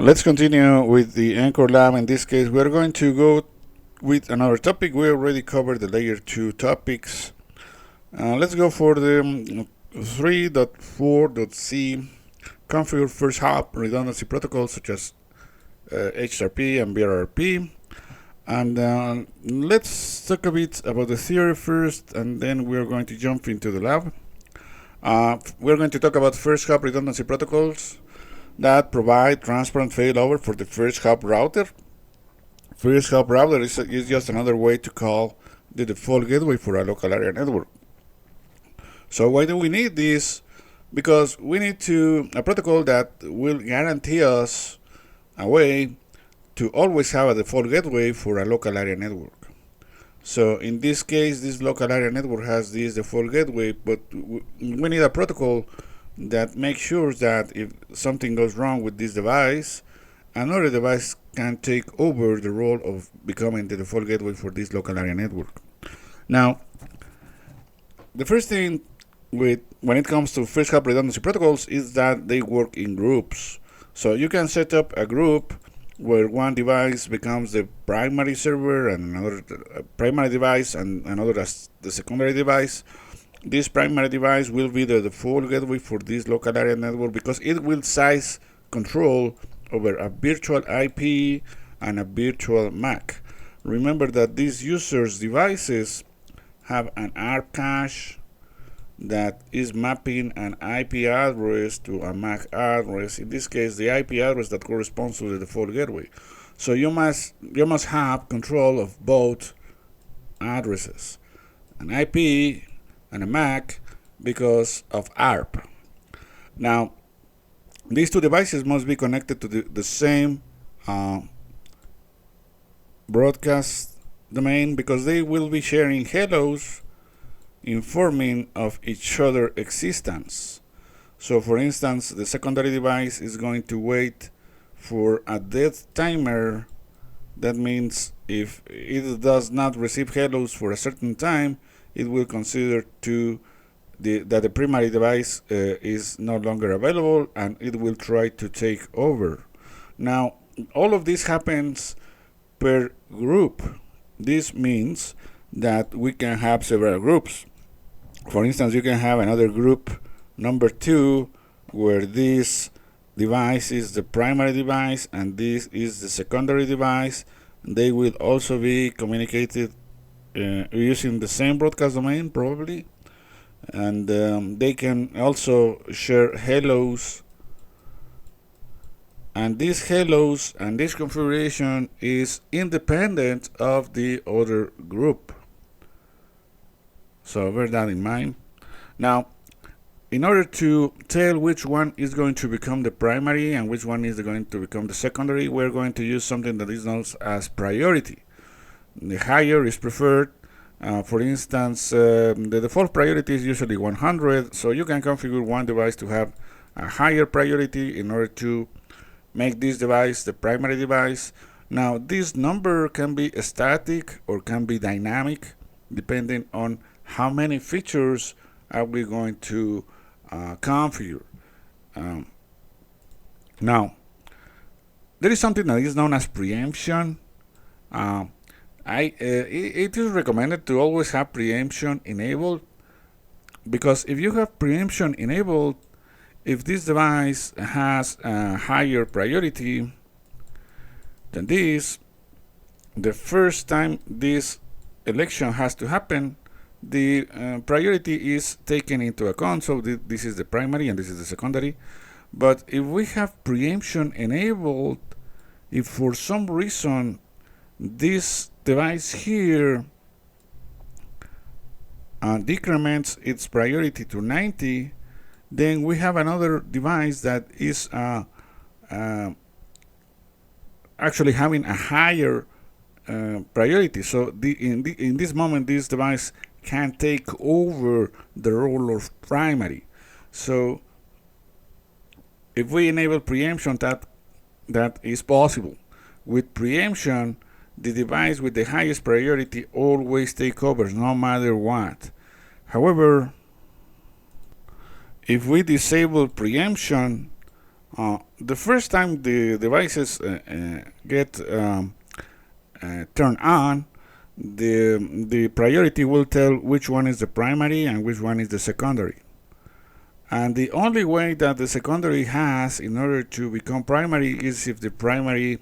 Let's continue with the ENCOR lab. In this case, we're going to go with another topic. We already covered the layer 2 topics. Let's go for the 3.4.c configure first hop redundancy protocols such as HSRP and VRRP. And let's talk a bit about the theory first, and then we're going to jump into the lab. We're going to talk about first hop redundancy protocols that provide transparent failover for the first hop router. First hop router is just another way to call the default gateway for a local area network. So why do we need this? Because we need a protocol that will guarantee us a way to always have a default gateway for a local area network. So in this case, this local area network has this default gateway, but we need a protocol that makes sure that if something goes wrong with this device, another device can take over the role of becoming the default gateway for this local area network. Now, the first thing when it comes to first hop redundancy protocols is that they work in groups. So you can set up a group where one device becomes the primary server and another primary device and another as the secondary device. This primary device will be the default gateway for this local area network because it will size control over a virtual IP and a virtual MAC. Remember that these users' devices have an ARP cache that is mapping an IP address to a MAC address. In this case, the IP address that corresponds to the default gateway. So you must have control of both addresses, an IP and a MAC, because of ARP. Now, these two devices must be connected to the same broadcast domain because they will be sharing hellos informing of each other's existence. So for instance, the secondary device is going to wait for a dead timer. That means if it does not receive hellos for a certain time, it will consider that the primary device is no longer available and it will try to take over. Now, all of this happens per group. This means that we can have several groups. For instance, you can have another group number 2 where this device is the primary device and this is the secondary device. They will also be communicated using the same broadcast domain probably, and they can also share hellos, and these hellos and this configuration is independent of the other group. So bear that in mind. Now, in order to tell which one is going to become the primary and which one is going to become the secondary, we're going to use something that is known as priority. The higher is preferred. For instance, the default priority is usually 100, so you can configure one device to have a higher priority in order to make this device the primary device. Now, this number can be static or can be dynamic depending on how many features are we going to configure. Now, there is something that is known as preemption. It is recommended to always have preemption enabled, because if you have preemption enabled, if this device has a higher priority than this, the first time this election has to happen, the priority is taken into account. So this is the primary and this is the secondary. But if we have preemption enabled, if for some reason this device here decrements its priority to 90, then we have another device that is actually having a higher priority. So in this moment, this device can take over the role of primary. So if we enable preemption, that is possible. With preemption, the device with the highest priority always takes over, no matter what. However, if we disable preemption, The first time the devices get turned on, the priority will tell which one is the primary and which one is the secondary. And the only way that the secondary has in order to become primary is if the primary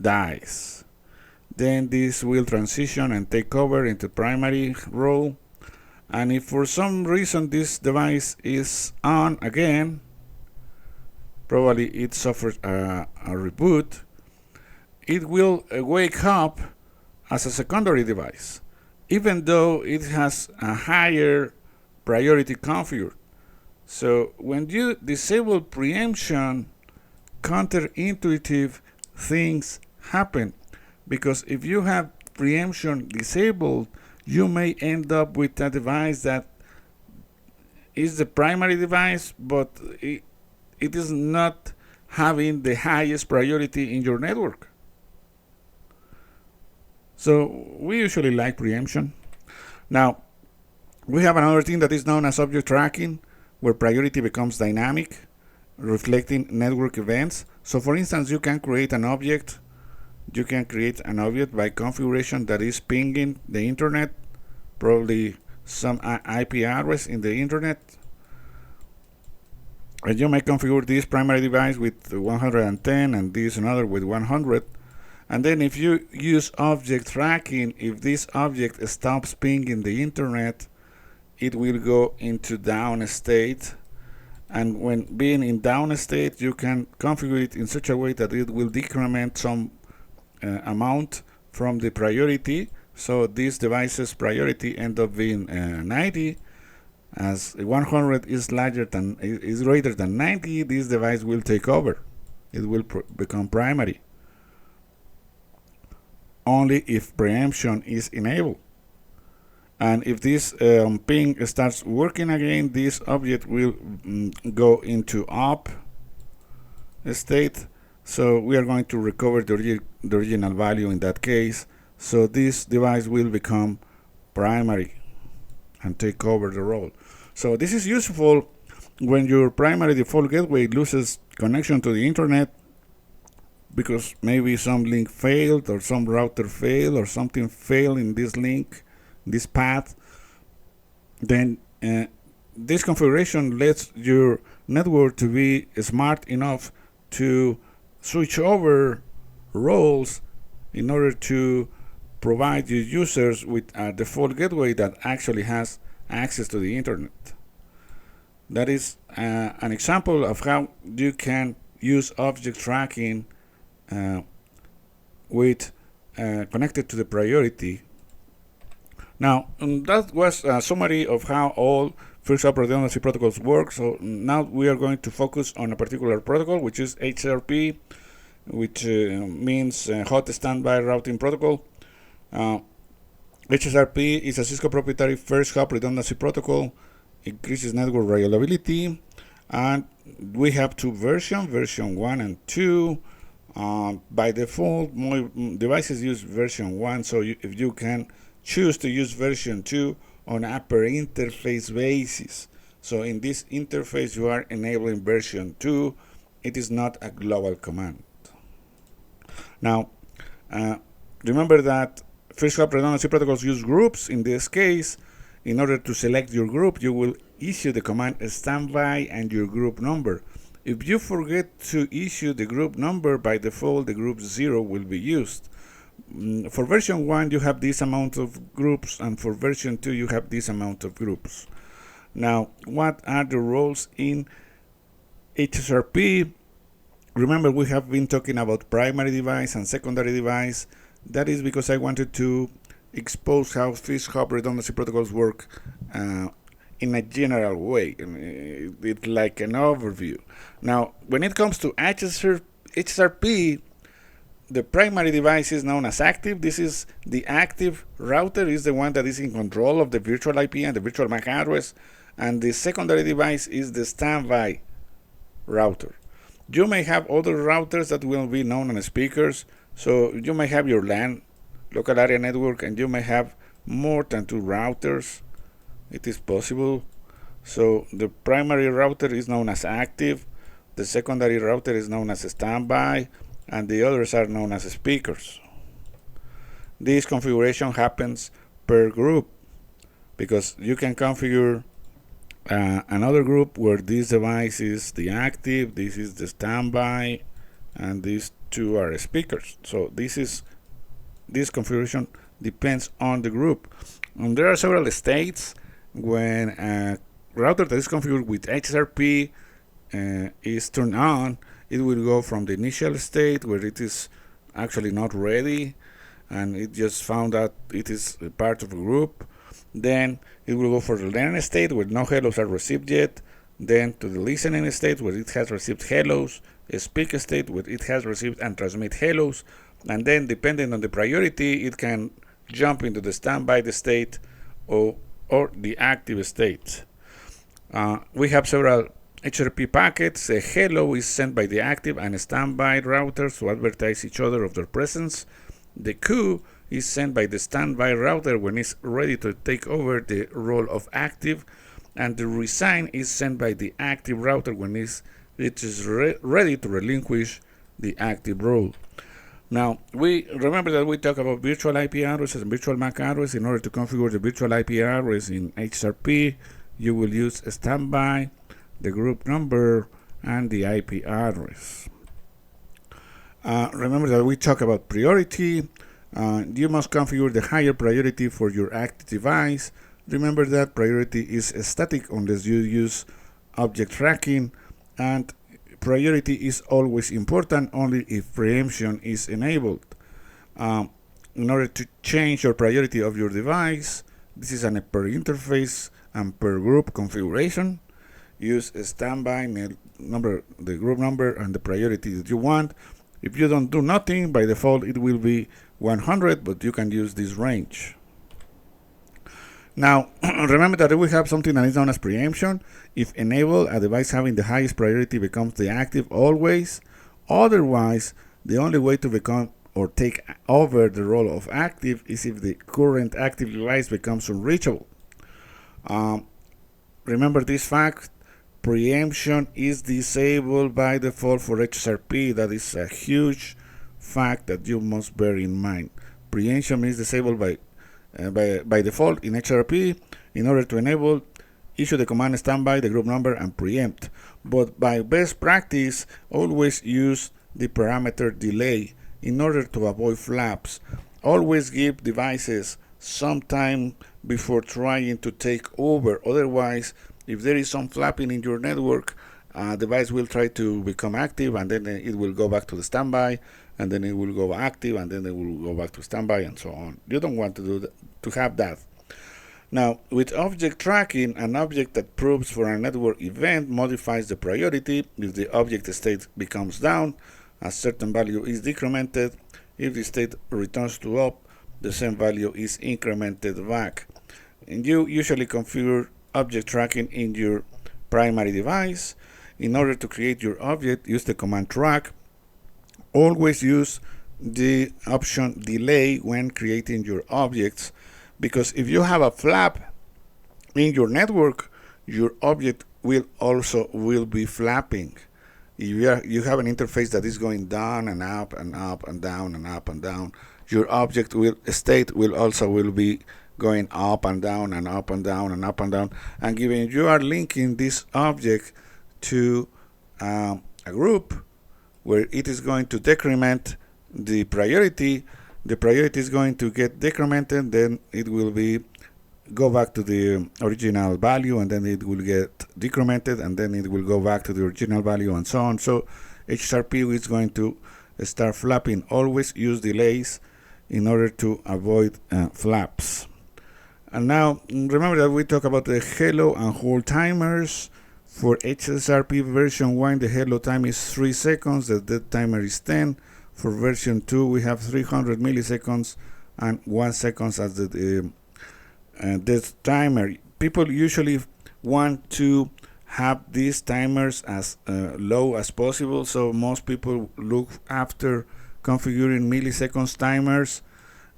dies. Then this will transition and take over into primary role. And if for some reason this device is on again, probably it suffers a reboot, it will wake up as a secondary device, even though it has a higher priority configured. So when you disable preemption, counterintuitive things happen, because if you have preemption disabled, you may end up with a device that is the primary device, but it is not having the highest priority in your network. So we usually like preemption. Now, we have another thing that is known as object tracking, where priority becomes dynamic, reflecting network events. So for instance, you can create an object. You can create an object by configuration that is pinging the internet, probably some IP address in the internet. And you may configure this primary device with 110 and this another with 100. And then if you use object tracking, if this object stops pinging the internet, it will go into down state. And when being in down state, you can configure it in such a way that it will decrement some amount from the priority. So this device's priority end up being 90. As 100 is greater than 90, this device will take over. It will become primary. Only if preemption is enabled. And if this ping starts working again, this object will go into up state. So we are going to recover the original value in that case. So this device will become primary and take over the role. So this is useful when your primary default gateway loses connection to the internet, because maybe some link failed or some router failed or something failed in this link, this path. Then this configuration lets your network to be smart enough to switch over roles in order to provide your users with a default gateway that actually has access to the internet. That is an example of how you can use object tracking with connected to the priority. Now, that was a summary of how all first-hop redundancy protocols work. So now we are going to focus on a particular protocol, which is HSRP, which means hot standby routing protocol. HSRP is a Cisco proprietary first-hop redundancy protocol. Increases network reliability, and we have two versions, version 1 and 2. By default, my devices use version 1, so if you can choose to use version 2 on a per interface basis. So in this interface, you are enabling version 2. It is not a global command. Now, remember that first-hop redundancy protocols use groups. In this case, in order to select your group, you will issue the command standby and your group number. If you forget to issue the group number, by default, the group 0 will be used. For version 1, you have this amount of groups, and for version 2, you have this amount of groups. Now, what are the roles in HSRP? Remember, we have been talking about primary device and secondary device. That is because I wanted to expose how first-hop redundancy protocols work in a general way. It's like an overview. Now, when it comes to HSRP, the primary device is known as active. This is the active router, is the one that is in control of the virtual IP and the virtual MAC address, and the secondary device is the standby router. You may have other routers that will be known as speakers. So you may have your LAN, local area network, and you may have more than 2 routers. It is possible. So the primary router is known as active. The secondary router is known as a standby, and the others are known as speakers. This configuration happens per group because you can configure another group where this device is the active, this is the standby, and these two are speakers. So this configuration depends on the group. And there are several states when a router that is configured with HSRP is turned on. It will go from the initial state where it is actually not ready and it just found out it is a part of a group. Then it will go for the learning state where no hellos are received yet, then to the listening state where it has received hellos, a speak state where it has received and transmit hellos, and then depending on the priority it can jump into the standby state or the active state. We have several HSRP packets. A hello is sent by the active and standby routers to advertise each other of their presence. The Q is sent by the standby router when it's ready to take over the role of active, and the resign is sent by the active router when it is ready to relinquish the active role. Now, we remember that we talk about virtual IP addresses and virtual MAC address. In order to configure the virtual IP address in HSRP, you will use a standby, the group number, and the IP address. Remember that we talk about priority. You must configure the higher priority for your active device. Remember that priority is static unless you use object tracking, and priority is always important only if preemption is enabled. In order to change your priority of your device, this is a per interface and per group configuration. Use a standby number, the group number, and the priority that you want. If you don't do nothing, by default it will be 100, but you can use this range. Now, remember that we have something that is known as preemption. If enabled, a device having the highest priority becomes the active always. Otherwise, the only way to become or take over the role of active is if the current active device becomes unreachable. Remember this fact. Preemption is disabled by default for HSRP. That is a huge fact that you must bear in mind. Preemption is disabled by default in HSRP. In order to enable, issue the command standby, the group number, and preempt. But by best practice, always use the parameter delay in order to avoid flaps. Always give devices some time before trying to take over. Otherwise, if there is some flapping in your network, device will try to become active, and then it will go back to the standby, and then it will go active, and then it will go back to standby, and so on. You don't want to do that, to have that. Now, with object tracking, an object that proves for a network event modifies the priority. If the object state becomes down, a certain value is decremented. If the state returns to up, the same value is incremented back. And you usually configure object tracking in your primary device. In order to create your object, use the command track. Always use the option delay when creating your objects, because if you have a flap in your network, your object will be flapping. If you have an interface that is going down and up and up and down and up and down, your object state will be going up and down and up and down and up and down. And given you are linking this object to a group where it is going to decrement the priority is going to get decremented, then it will go back to the original value, and then it will get decremented, and then it will go back to the original value, and so on. So HSRP is going to start flapping. Always use delays in order to avoid flaps. And now remember that we talk about the hello and hold timers. For HSRP version 1, the hello time is 3 seconds, the dead timer is 10. For version 2, we have 300 milliseconds and 1 second as the dead timer. People usually want to have these timers as low as possible, so most people look after configuring milliseconds timers.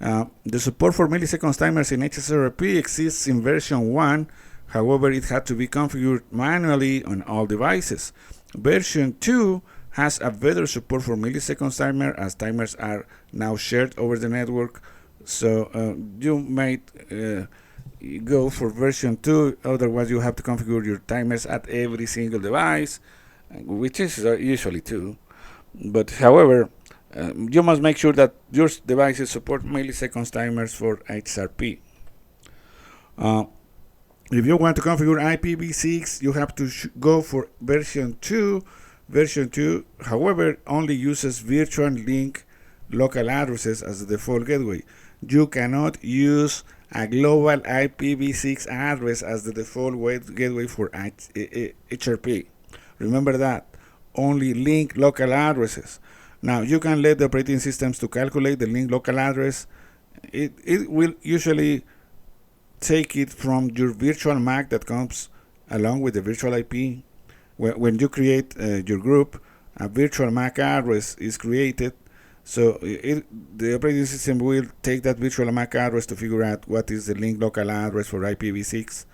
The support for milliseconds timers in HSRP exists in version 1. However, it had to be configured manually on all devices. Version 2 has a better support for milliseconds timer, as timers are now shared over the network. So you might go for version 2, otherwise you have to configure your timers at every single device, which is usually 2. But however, you must make sure that your devices support milliseconds timers for HSRP. If you want to configure IPv6, you have to go for version 2. Version 2, however, only uses virtual link local addresses as the default gateway. You cannot use a global IPv6 address as the default gateway for HSRP. Remember that. Only link local addresses. Now, you can let the operating systems to calculate the link local address. It will usually take it from your virtual MAC that comes along with the virtual IP. When you create your group, a virtual MAC address is created. So the operating system will take that virtual MAC address to figure out what is the link local address for IPv6.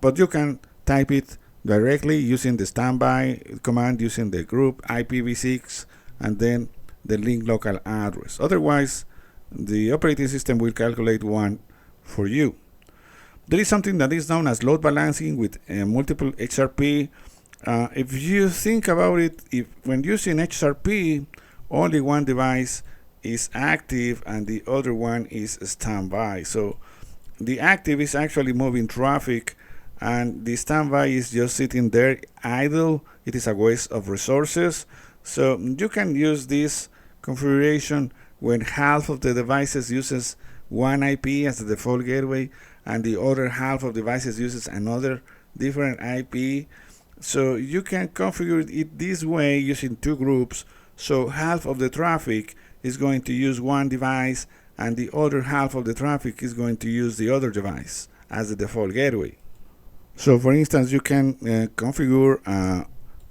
But you can type it directly using the standby command, using the group IPv6 and then the link local address. Otherwise, the operating system will calculate one for you. There is something that is known as load balancing with multiple HSRP. If you think about it, when using HSRP, only one device is active and the other one is standby. So the active is actually moving traffic and the standby is just sitting there idle. It is a waste of resources. So you can use this configuration when half of the devices uses one IP as the default gateway and the other half of devices uses another different IP. So you can configure it this way using two groups. So half of the traffic is going to use one device and the other half of the traffic is going to use the other device as the default gateway. So for instance, you can configure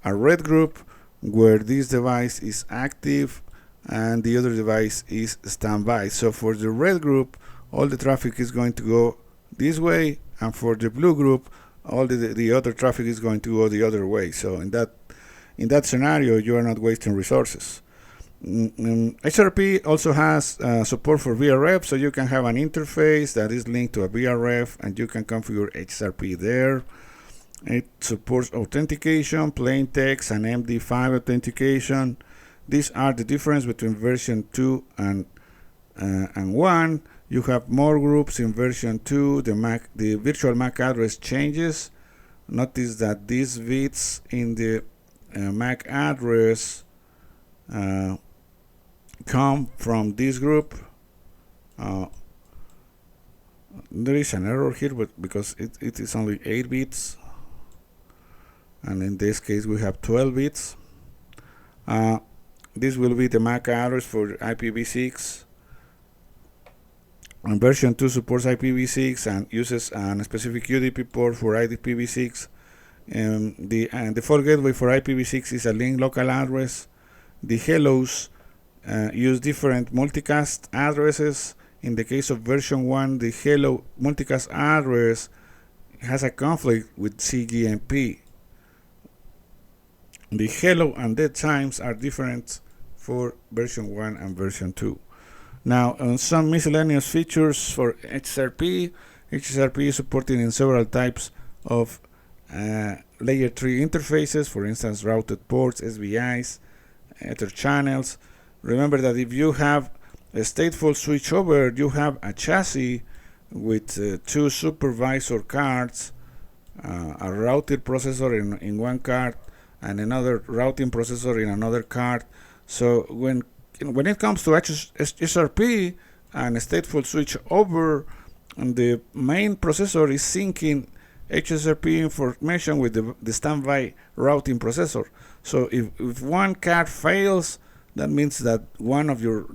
a red group where this device is active and the other device is standby. So for the red group, all the traffic is going to go this way, and for the blue group, all the other traffic is going to go the other way. So in that scenario, you are not wasting resources. HSRP also has support for VRRP, so you can have an interface that is linked to a VRRP and you can configure HSRP there. It supports authentication, plain text, and MD5 authentication. These are the difference between version 2 and 1. You have more groups in version 2. The virtual MAC address changes. Notice that these bits in the MAC address come from this group. There is an error here, but because it is only 8 bits, and in this case we have 12 bits. This will be the MAC address for IPv6. And version 2 supports IPv6 and uses a specific UDP port for IPv6. The default gateway for IPv6 is a link local address. The hellos use different multicast addresses. In the case of version 1, the hello multicast address has a conflict with CCNP. The hello and dead times are different for version 1 and version 2. Now, some miscellaneous features for HSRP. HSRP is supported in several types of layer 3 interfaces, for instance, routed ports, SBIs, Ether channels. Remember that if you have a stateful switchover, you have a chassis with 2 supervisor cards, a routing processor in one card, and another routing processor in another card. So when it comes to HSRP and a stateful switchover, the main processor is syncing HSRP information with the standby routing processor. So if one card fails, that means that one of your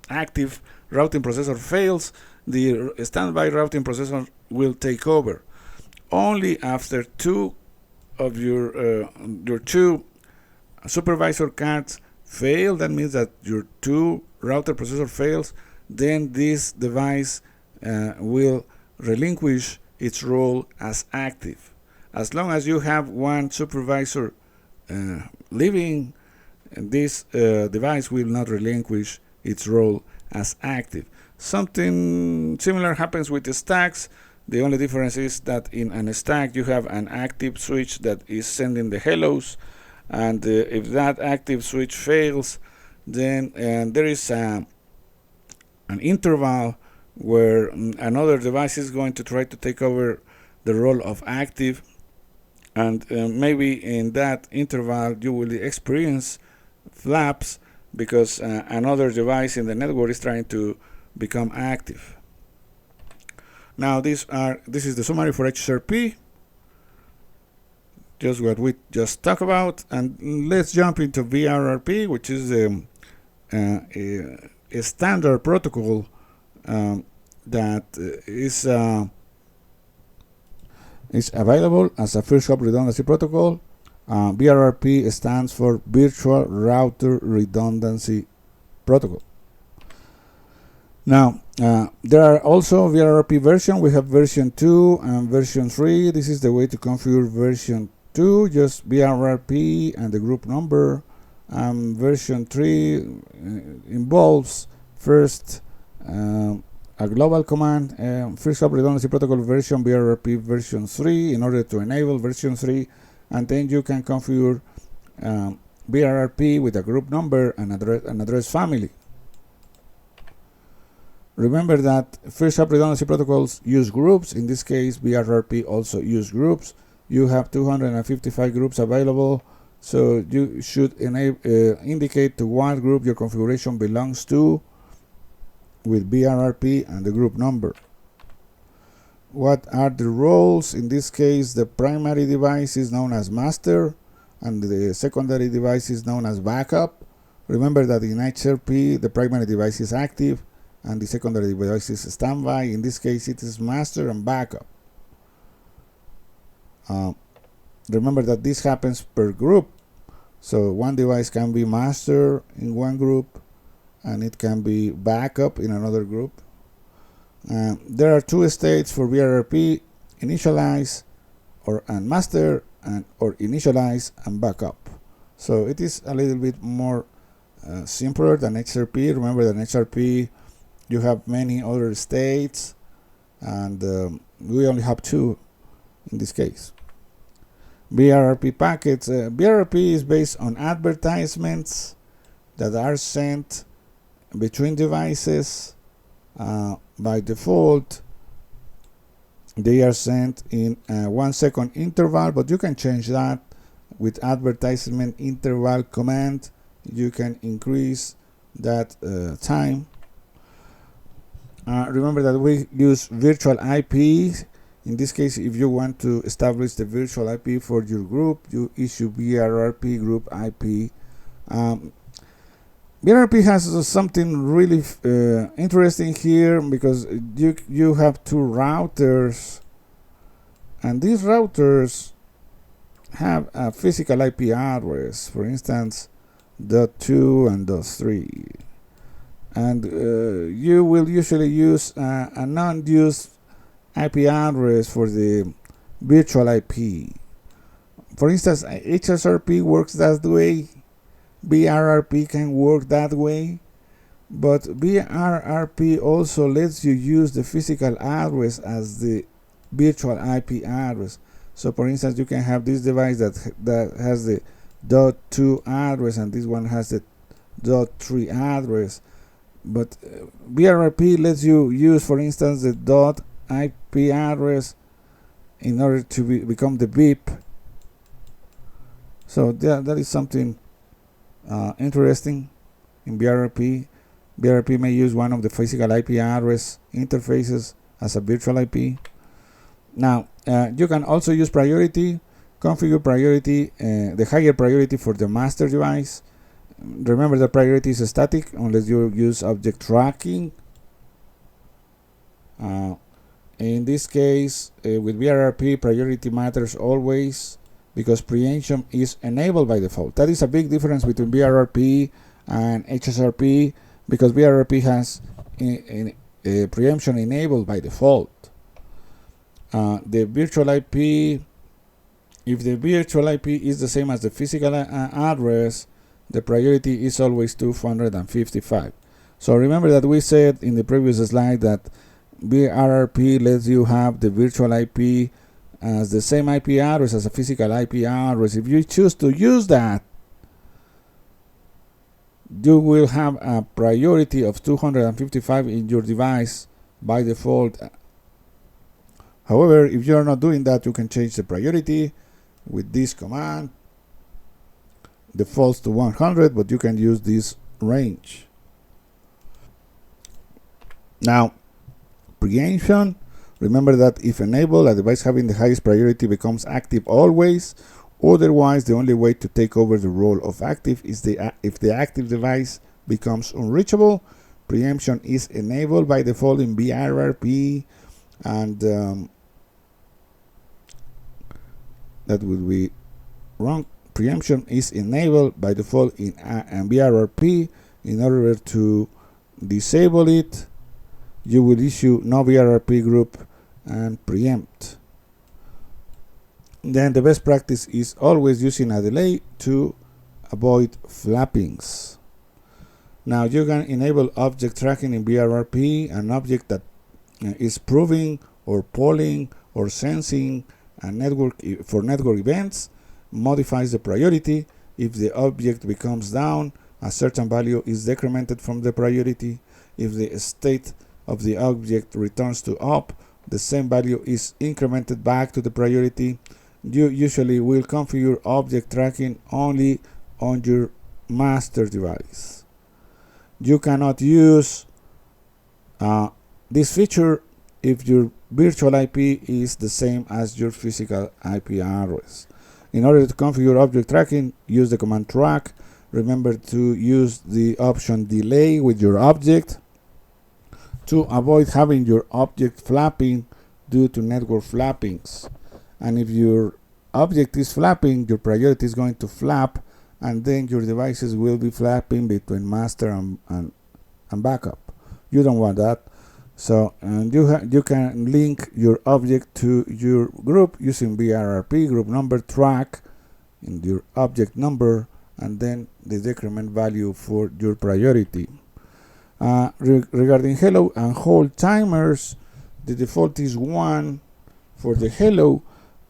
active routing processor fails, the standby routing processor will take over. Only after 2 of your 2 supervisor cards fail, that means that your 2 router processor fails, then this device will relinquish its role as active. As long as you have one supervisor leaving this device will not relinquish its role as active. Something similar happens with the stacks. The only difference is that in a stack you have an active switch that is sending the hellos, and if that active switch fails, then there is an interval where another device is going to try to take over the role of active, and maybe in that interval you will experience flaps because another device in the network is trying to become active. Now this is the summary for HSRP, just what we just talked about, and let's jump into VRRP, which is a standard protocol that is available as a first hop redundancy protocol. VRRP stands for Virtual Router Redundancy Protocol. Now, there are also VRRP version. We have version 2 and version 3. This is the way to configure version 2, just VRRP and the group number. Version 3 involves first a global command, first hop redundancy protocol version VRRP version 3 in order to enable version 3, and then you can configure VRRP with a group number and address family. Remember that first hop redundancy protocols use groups. In this case, VRRP also use groups. You have 255 groups available, so you should indicate to what group your configuration belongs to with VRRP and the group number. What are the roles? In this case, the primary device is known as master and the secondary device is known as backup. Remember that in HSRP the primary device is active and the secondary device is standby. In this case it is master and backup. Remember that this happens per group, so one device can be master in one group and it can be backup in another group. There are two states for VRRP: initialize and master, or initialize and backup. So it is a little bit more simpler than HSRP. Remember that in HSRP you have many other states, and we only have two in this case. VRRP packets. VRRP is based on advertisements that are sent between devices. By default, they are sent in a 1 second interval, but you can change that with advertisement interval command. You can increase that time. Remember that we use virtual IP. In this case, if you want to establish the virtual IP for your group, you issue VRRP group IP. VRRP has something really interesting here, because you have two routers, and these routers have a physical IP address, for instance .2 and .3, and you will usually use a non-used IP address for the virtual IP. For instance, HSRP works that way. VRRP can work that way, but VRRP also lets you use the physical address as the virtual IP address. So for instance, you can have this device that has the .2 address and this one has the .3 address, but VRRP lets you use, for instance, the .IP address in order to become the VIP. So that is something interesting in VRRP. VRRP may use one of the physical IP address interfaces as a virtual IP. Now, you can also use priority, configure priority, the higher priority for the master device. Remember that priority is static unless you use object tracking. In this case, with VRRP, priority matters always, because preemption is enabled by default. That is a big difference between VRRP and HSRP, because VRRP has preemption enabled by default. The virtual IP if the virtual IP is the same as the physical address, the priority is always 255. So remember that we said in the previous slide that VRRP lets you have the virtual IP as the same IP address as a physical IP address. If you choose to use that, you will have a priority of 255 in your device by default. However, if you are not doing that, you can change the priority with this command. Defaults to 100, but you can use this range. Now, preemption. Remember that if enabled, a device having the highest priority becomes active always. Otherwise, the only way to take over the role of active is if the active device becomes unreachable. Preemption is enabled by default in VRRP, and that would be wrong. Preemption is enabled by default in VRRP. In order to disable it, you will issue no VRRP group and preempt. Then the best practice is always using a delay to avoid flappings. Now you can enable object tracking in VRRP. An object that is proving or polling or sensing a network for network events modifies the priority. If the object becomes down, a certain value is decremented from the priority. If the state of the object returns to up, the same value is incremented back to the priority. You usually will configure object tracking only on your master device. You cannot use this feature if your virtual IP is the same as your physical IP address. In order to configure object tracking, use the command track. Remember to use the option delay with your object to avoid having your object flapping due to network flappings. And if your object is flapping, your priority is going to flap, and then your devices will be flapping between master and backup. You don't want that. So you can link your object to your group using VRRP group number track in your object number, and then the decrement value for your priority. Regarding hello and hold timers, the default is 1 for the hello.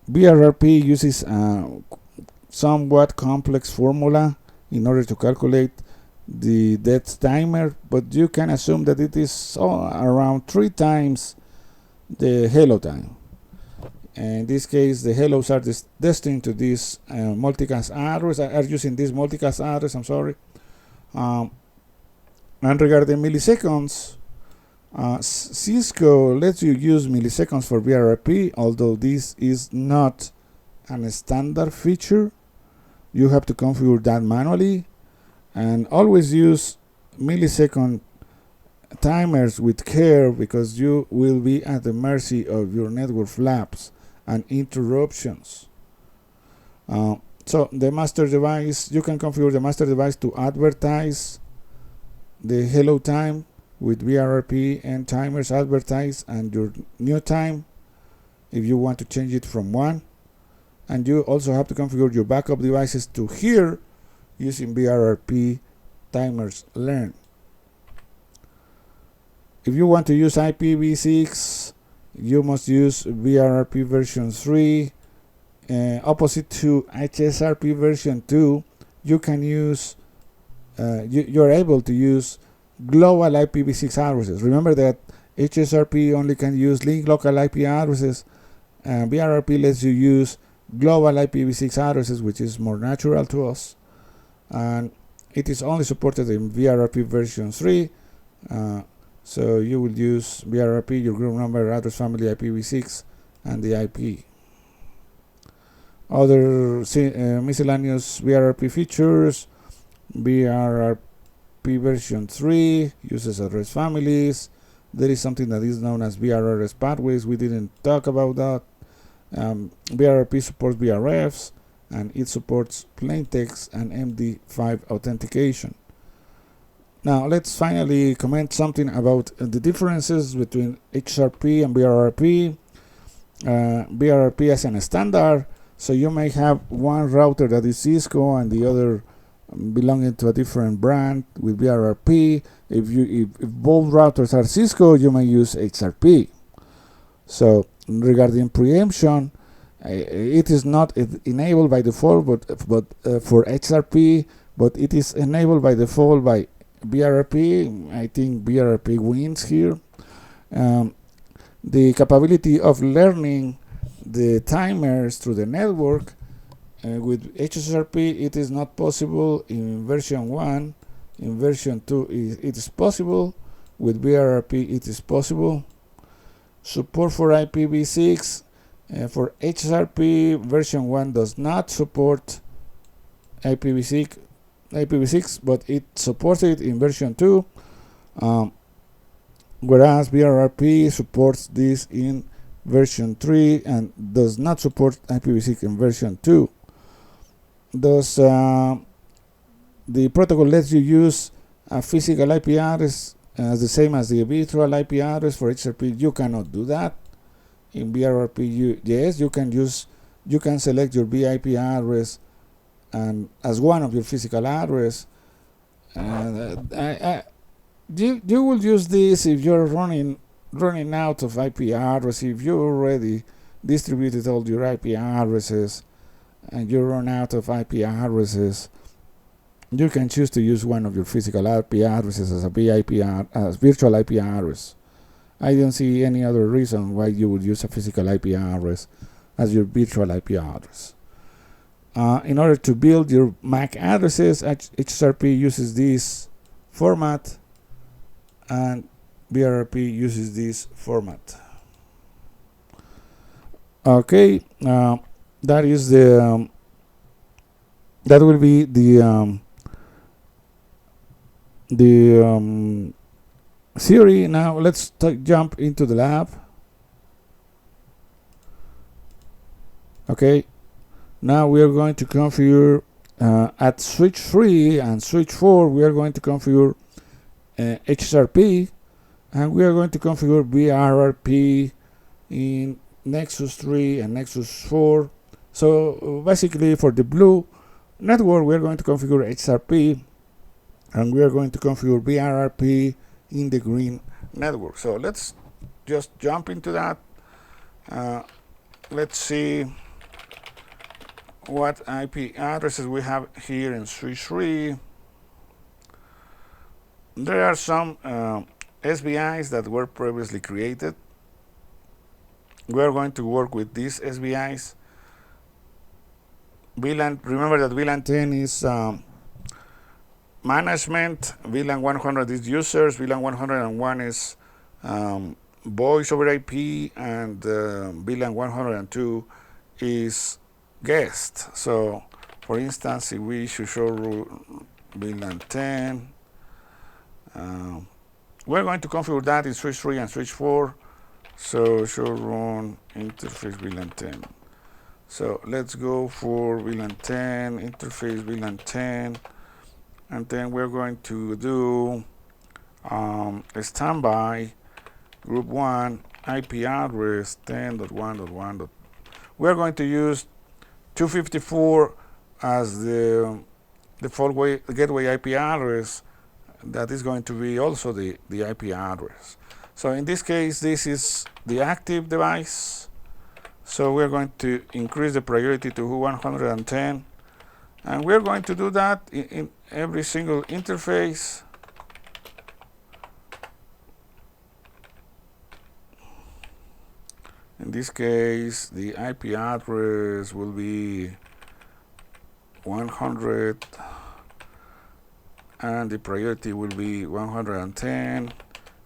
VRRP uses a somewhat complex formula in order to calculate the dead timer, but you can assume that it is around 3 times the hello time. In this case, the hellos are destined to this multicast address, are using this multicast address, I'm sorry. And regarding milliseconds, Cisco lets you use milliseconds for VRRP, although this is not a standard feature. You have to configure that manually, and always use millisecond timers with care, because you will be at the mercy of your network flaps and interruptions. So the master device, you can configure the master device to advertise the hello time with VRRP and timers advertise, and your new time if you want to change it from 1. And you also have to configure your backup devices to hear using VRRP timers learn. If you want to use IPv6, you must use VRRP version 3. Opposite to HSRP version 2, you can use you're able to use global IPv6 addresses. Remember that HSRP only can use link local IP addresses, and VRRP lets you use global IPv6 addresses, which is more natural to us, and it is only supported in VRRP version 3. So you will use VRRP, your group number, address family, IPv6, and the IP. Other miscellaneous VRRP features: VRRP version 3 uses address families. There is something that is known as VRRS pathways. We didn't talk about that. VRRP supports VRFs, and it supports plain text and MD5 authentication. Now let's finally comment something about the differences between HSRP and VRRP. VRRP as a standard So you may have one router that is Cisco and the other belonging to a different brand with VRRP. If both routers are Cisco, you may use HSRP. So regarding preemption, it is not enabled by default, but for HSRP, but it is enabled by default by VRRP. I think VRRP wins here. The capability of learning the timers through the network with HSRP, it is not possible in version 1. In version 2, it is possible. With VRRP, it is possible. Support for IPv6 for HSRP version 1 does not support IPv6, but it supports it in version 2, whereas VRRP supports this in version 3 and does not support IPv6 in version 2. Thus, the protocol lets you use a physical IP address the same as the virtual IP address. For HSRP, you cannot do that. In VRRP, yes, you can select your VIP address and as one of your physical address. You will use this if you're running out of IP address. If you already distributed all your IP addresses and you run out of IP addresses, you can choose to use one of your physical IP addresses as a virtual IP address. I don't see any other reason why you would use a physical IP address as your virtual IP address. In order to build your MAC addresses, HSRP uses this format and VRRP uses this format. Okay, that is the that will be the theory. Now let's jump into the lab. Okay, now we are going to configure at switch 3 and switch 4 we are going to configure HSRP, and we are going to configure VRRP in Nexus 3 and Nexus 4. So basically for the blue network we are going to configure HSRP, and we are going to configure VRRP in the green network. So let's just jump into that. Let's see what IP addresses we have here in switch 3. There are some SBIs that were previously created. We are going to work with these SBIs. VLAN, remember that VLAN 10 is management, VLAN 100 is users, VLAN 101 is voice over IP, and VLAN 102 is guest. So for instance, if we should show VLAN 10, we're going to configure that in switch 3 and switch 4. So show run interface VLAN 10. So let's go for VLAN 10, interface VLAN 10, and then we're going to do a standby group 1 IP address 10.1.1. We're going to use 254 as the default gateway IP address. That is going to be also the IP address. So in this case, this is the active device. So we're going to increase the priority to 110. And we're going to do that in every single interface. In this case, the IP address will be 100. And the priority will be 110,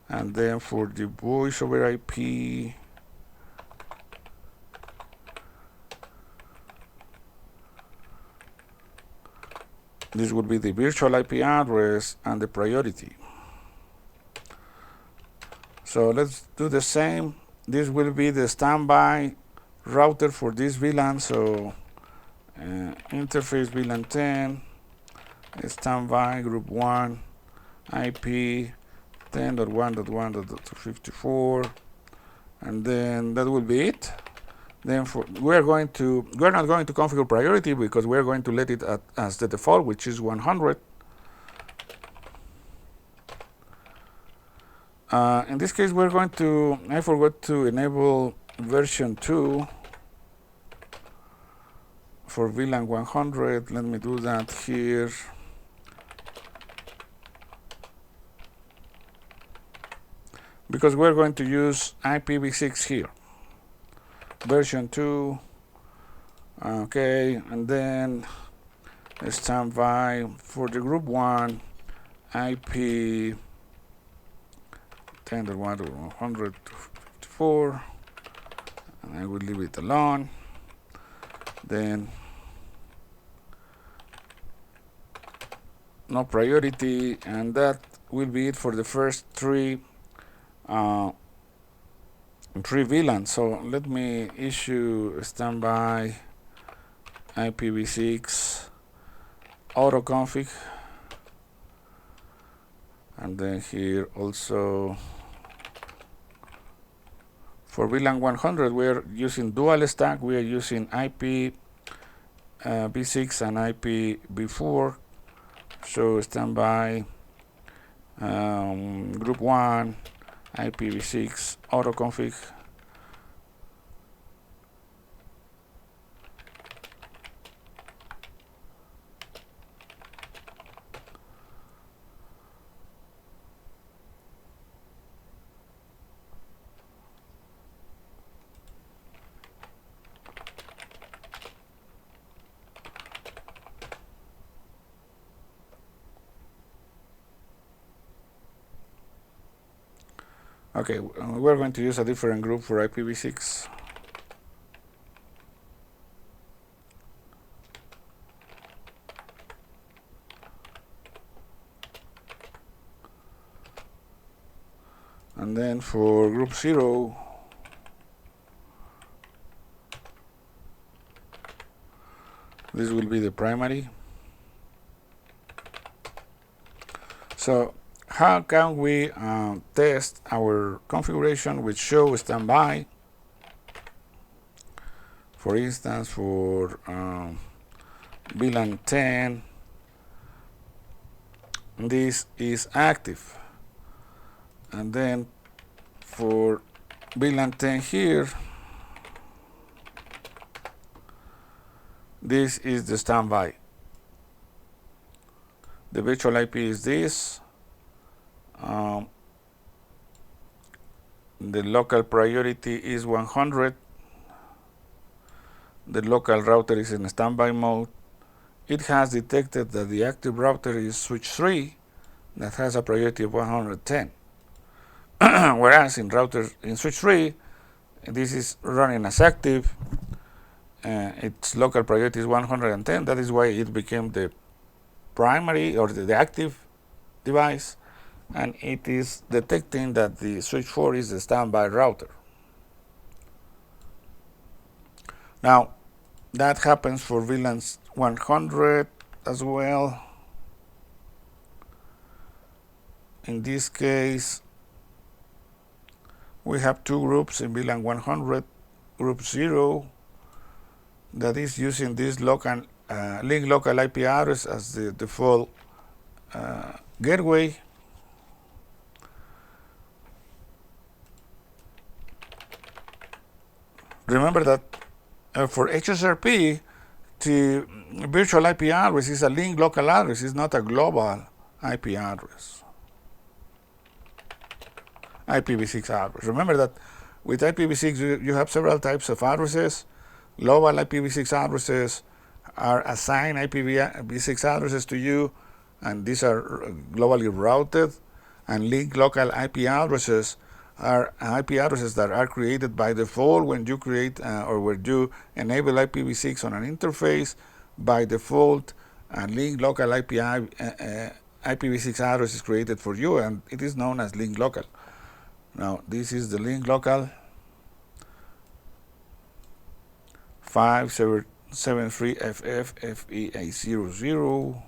and then for the voice over IP, this would be the virtual IP address and the priority. So let's do the same. This will be the standby router for this VLAN. So interface VLAN 10. Standby group 1 IP 10.1.1.254, and then that will be it. Then we're not going to configure priority because we're going to let it as the default, which is 100. In this case, we're going to, I forgot to enable version 2 for VLAN 100. Let me do that here. Because we're going to use IPv6 here. Version 2. Okay, and then standby for the group 1 IP 10.1.154, and I will leave it alone. Then no priority, and that will be it for the first three VLANs. So let me issue standby IPv6 autoconfig, and then here also for VLAN 100 we're using dual stack. We are using IPv6 and IPv4. So standby group 1 IPv6 autoconfig. Okay, we're going to use a different group for IPv6. And then for group 0, this will be the primary. So how can we test our configuration with show standby? For instance, for VLAN 10, this is active. And then for VLAN 10 here, this is the standby. The virtual IP is this. The local priority is 100. The local router is in standby mode. It has detected that the active router is switch 3 that has a priority of 110. Whereas in switch 3, this is running as active. Its local priority is 110. That is why it became the primary or the active device, and it is detecting that the switch 4 is the standby router. Now that happens for VLAN 100 as well. In this case, we have two groups in VLAN 100. Group 0 that is using this local link local IP address as the default gateway. Remember that for HSRP, the virtual IP address is a link local address, it's not a global IP address. IPv6 address. Remember that with IPv6 you have several types of addresses. Global IPv6 addresses are assigned IPv6 addresses to you, and these are globally routed. And link local IP addresses are IP addresses that are created by default when you create or when you enable IPv6 on an interface by default, and link local IPv6 address is created for you, and it is known as link local. Now this is the link local 573FF-FEA00.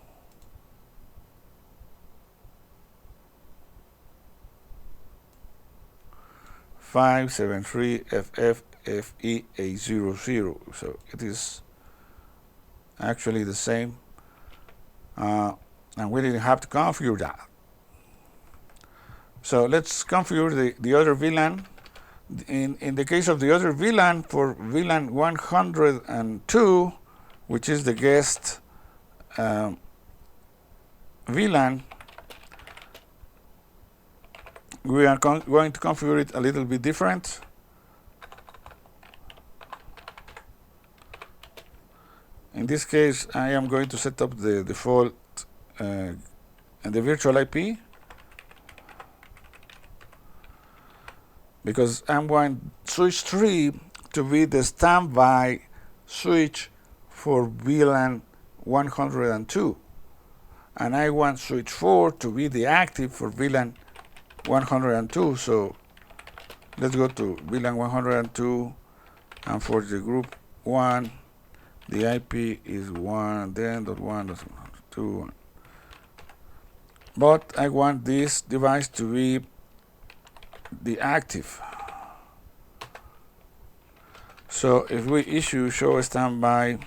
573FFFEA00. So it is actually the same, and we didn't have to configure that. So let's configure the other VLAN. In the case of the other VLAN, for VLAN 102, which is the guest VLAN, we are going to configure it a little bit different. In this case, I am going to set up the default and the virtual IP, because I want switch 3 to be the standby switch for VLAN 102, and I want switch 4 to be the active for VLAN 102. So let's go to VLAN 102, and for the group 1, the IP is 1, then .1.2. But I want this device to be the active. So if we issue show standby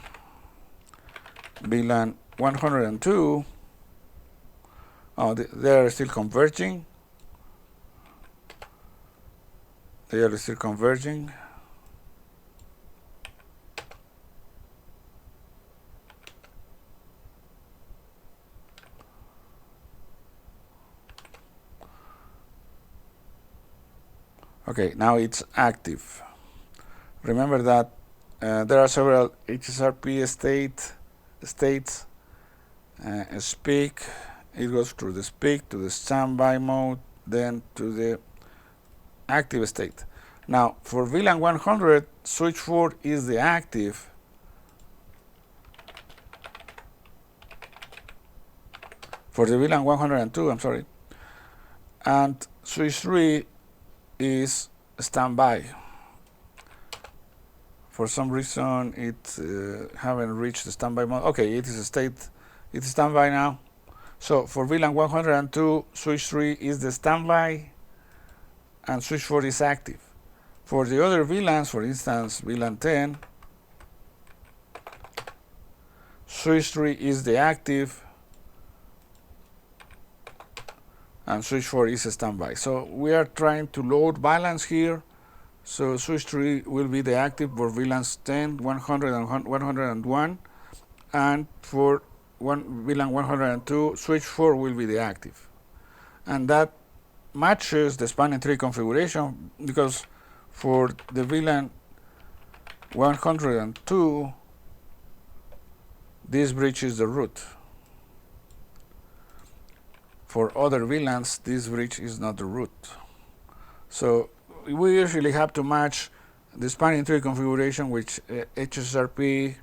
VLAN 102, they are still converging. Okay, now it's active. Remember that there are several HSRP states. Speak, it goes through the speak to the standby mode, then to the active state. Now, for VLAN 100, switch 4 is the active. For the VLAN 102, I'm sorry. And switch 3 is standby. For some reason, it haven't reached the standby mode. Okay, it is a state. It is standby now. So for VLAN 102, switch 3 is the standby, and switch 4 is active. For the other VLANs, for instance, VLAN 10, switch 3 is the active, and switch 4 is a standby. So we are trying to load balance here. So switch 3 will be the active for VLANs 10, 100, and 101, and for VLAN 102, switch 4 will be the active. And that matches the spanning tree configuration, because for the VLAN 102, this bridge is the root. For other VLANs, this bridge is not the root. So we usually have to match the spanning tree configuration with HSRP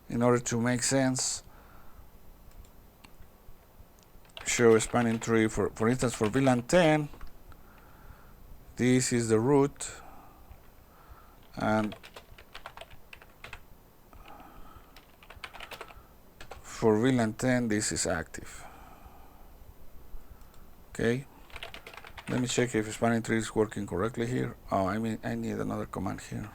in order to make sense. Show a spanning tree, for instance, for VLAN 10, this is the root, and for VLAN 10, this is active. Okay, let me check if spanning tree is working correctly here. Oh, I need another command here.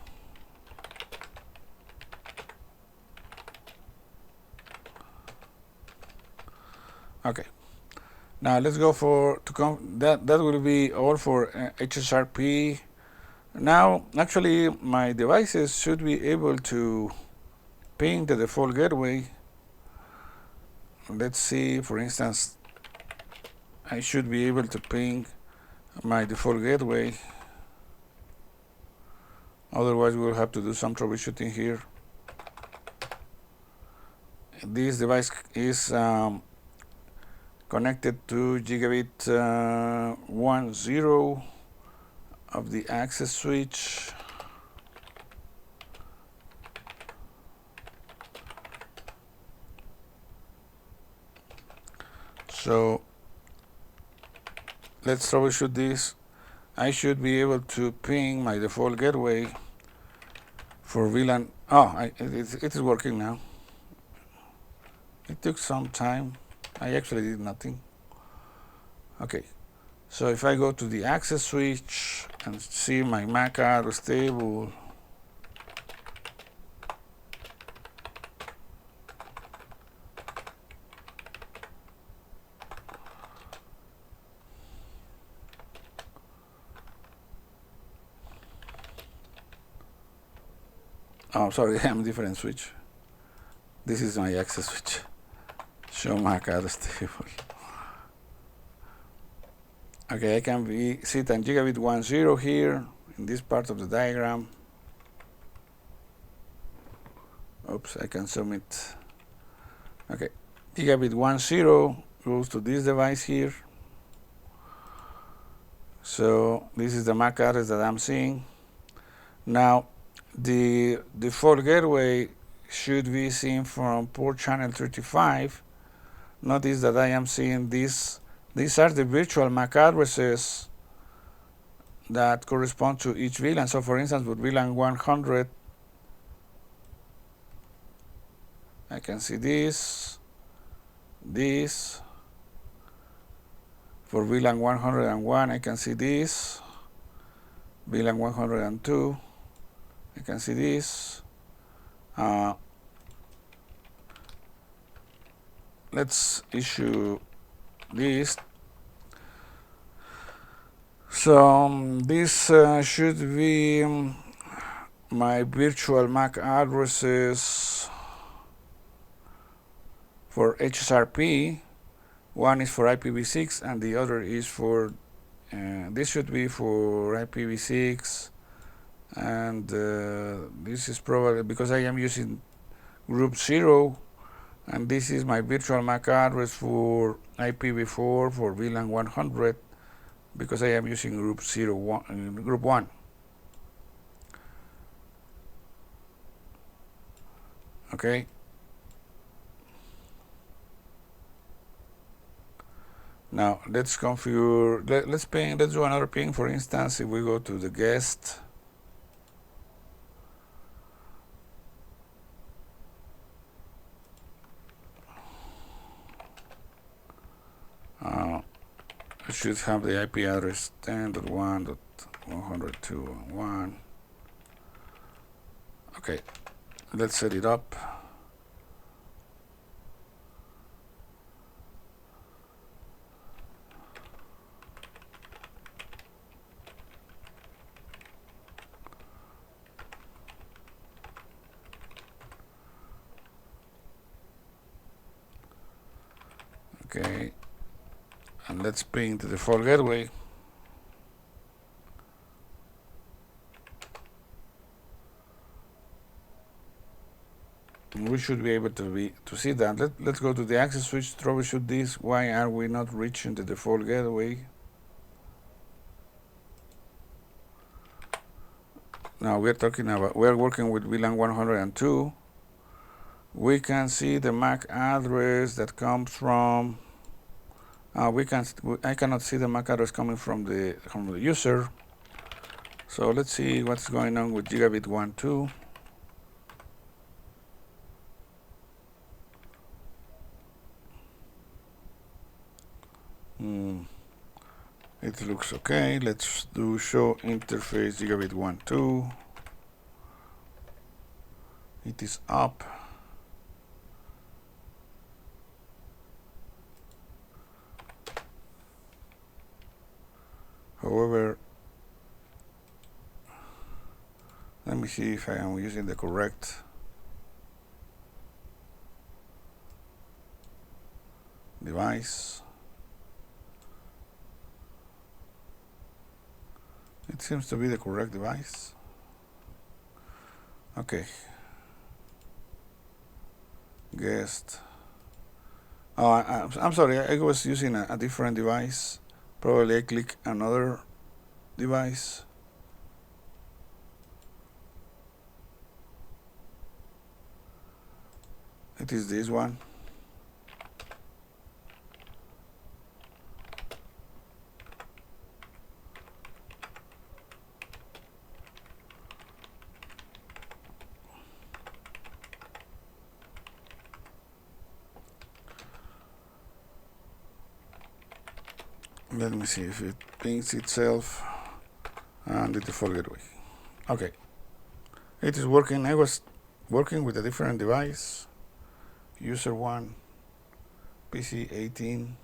Okay, now let's go for that will be all for HSRP. Now, actually, my devices should be able to ping the default gateway. Let's see, for instance, I should be able to ping my default gateway. Otherwise, we'll have to do some troubleshooting here. This device is connected to gigabit 10 of the access switch. So let's troubleshoot this. I should be able to ping my default gateway for VLAN. It is working now. It took some time. I actually did nothing. Okay, so if I go to the access switch can see my MAC address table. Oh, sorry, I'm different switch. This is my access switch. Show MAC address table. Okay, I can see 10 gigabit 10 here in this part of the diagram. Oops, I can submit. Okay, gigabit 10 goes to this device here. So this is the MAC address that I'm seeing. Now, the default gateway should be seen from port channel 35. Notice that I am seeing this. These are the virtual MAC addresses that correspond to each VLAN. So for instance, with VLAN 100, I can see this. For VLAN 101, I can see this. VLAN 102, I can see this. Let's issue this. So this should be my virtual MAC addresses for HSRP. One is for IPv6 and the other is for this should be for IPv6, and this is probably because I am using group 0, and this is my virtual MAC address for IPv4 for VLAN 100 because I am using group 1. Okay. Now let's configure. Let's ping. Let's do another ping. For instance, if we go to the guest, it should have the IP address 10.1.102.1. Okay, let's set it up. Okay, and let's ping to the default gateway. We should be able to see that. Let's go to the access switch, troubleshoot this. Why are we not reaching the default gateway? Now we're working with VLAN 102. We can see the MAC address that comes from. I cannot see the MAC address coming from the user. So let's see what's going on with gigabit 12. It looks okay. Let's do show interface gigabit 12. It is up. However, let me see if I am using the correct device. It seems to be the correct device. Okay. Guest. Oh, I'm sorry. I was using a different device. Probably I click another device. It is this one. Let me see if it pings itself. and the default gateway. Okay, it is working. I was working with a different device, user 1, PC 18.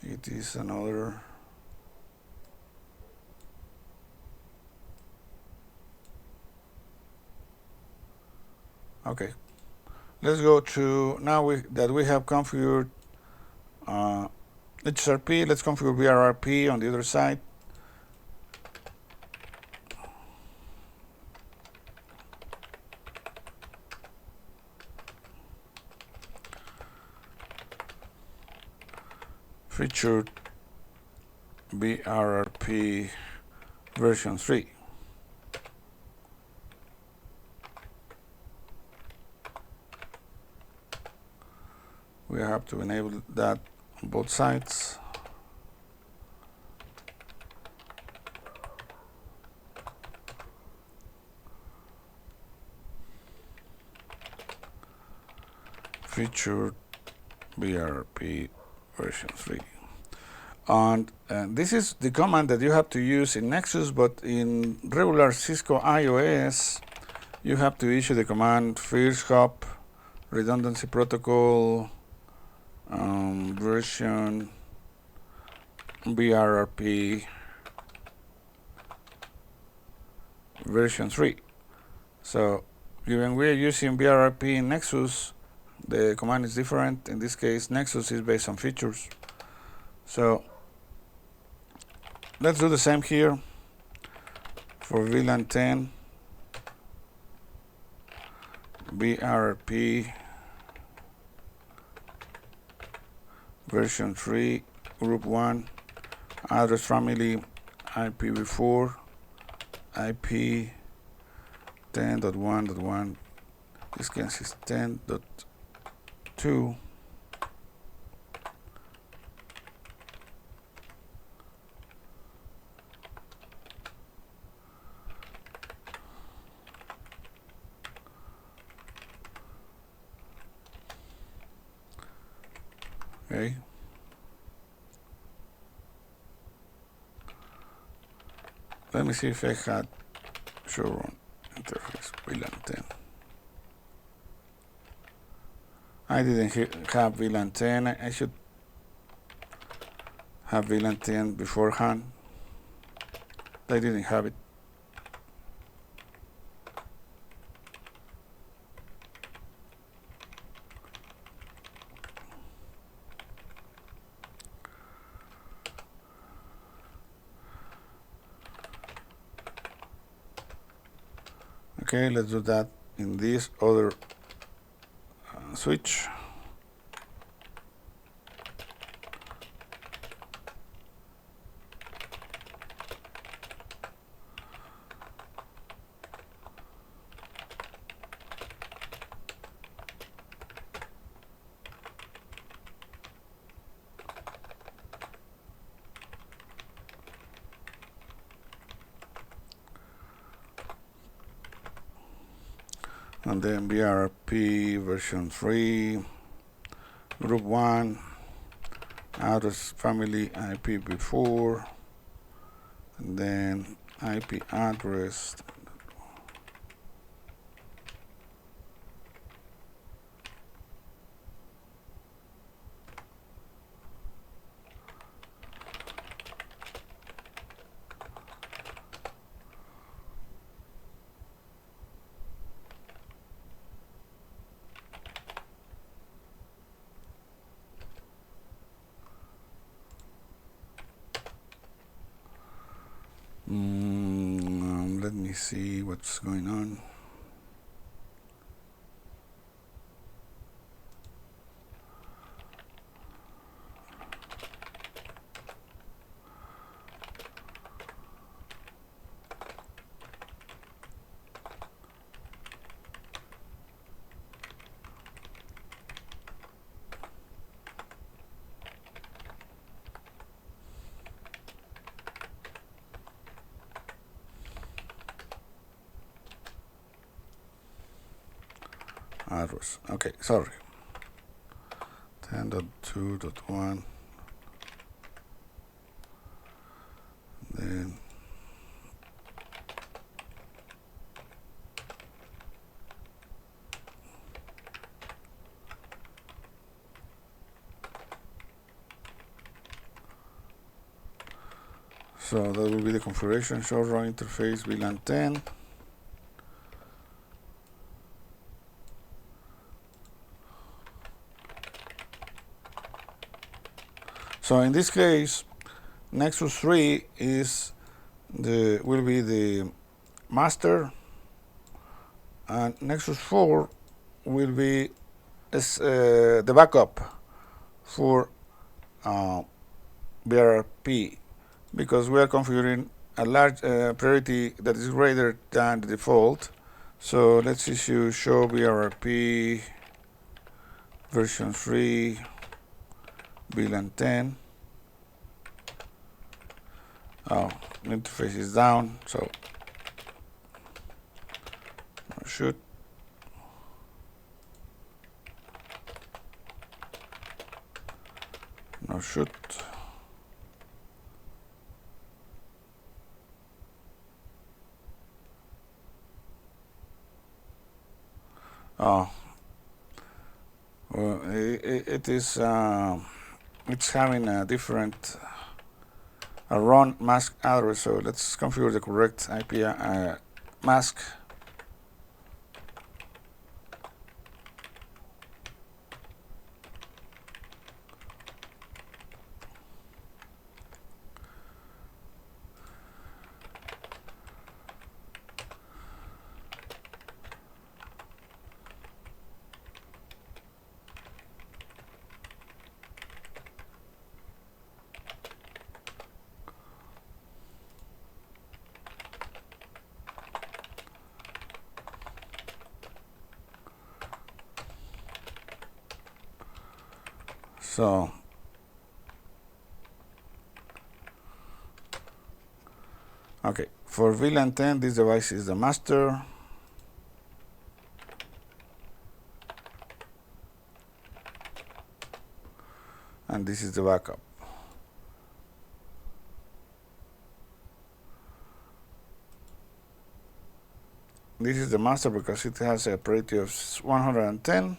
It is another. Okay, let's go to, now that we have configured HSRP, let's configure VRRP on the other side. Featured VRRP version 3. We have to enable that on both sides. Featured VRRP version 3. And this is the command that you have to use in Nexus, but in regular Cisco iOS, you have to issue the command first hop redundancy protocol version VRRP version 3. So when we are using VRRP in Nexus, the command is different. In this case, Nexus is based on features. So let's do the same here for VLAN 10 VRRP version 3 group 1 address family IPv4 IP 10.1.1. This case is 10.2. Okay. Let me see if I had showrun interface VLAN 10. I didn't have VLAN 10. I should have VLAN 10 beforehand. I didn't have it. Okay, let's do that in this other switch. And then VRRP version 3 group 1 address family IPv4 and then IP address let me see what's going on. Address. Okay, sorry. 10.2.1. Then So that will be the configuration. Show raw interface VLAN 10. So in this case, Nexus 3 will be the master, and Nexus 4 will be the backup for VRRP, because we are configuring a large priority that is greater than the default. So let's issue show VRRP version 3 VLAN 10. Oh, interface is down, so no shoot. No shoot. Oh, well, it is it's having a different wrong mask address, so let's configure the correct IP mask. So okay, for VLAN 10, this device is the master. And this is the backup. This is the master because it has a priority of 110.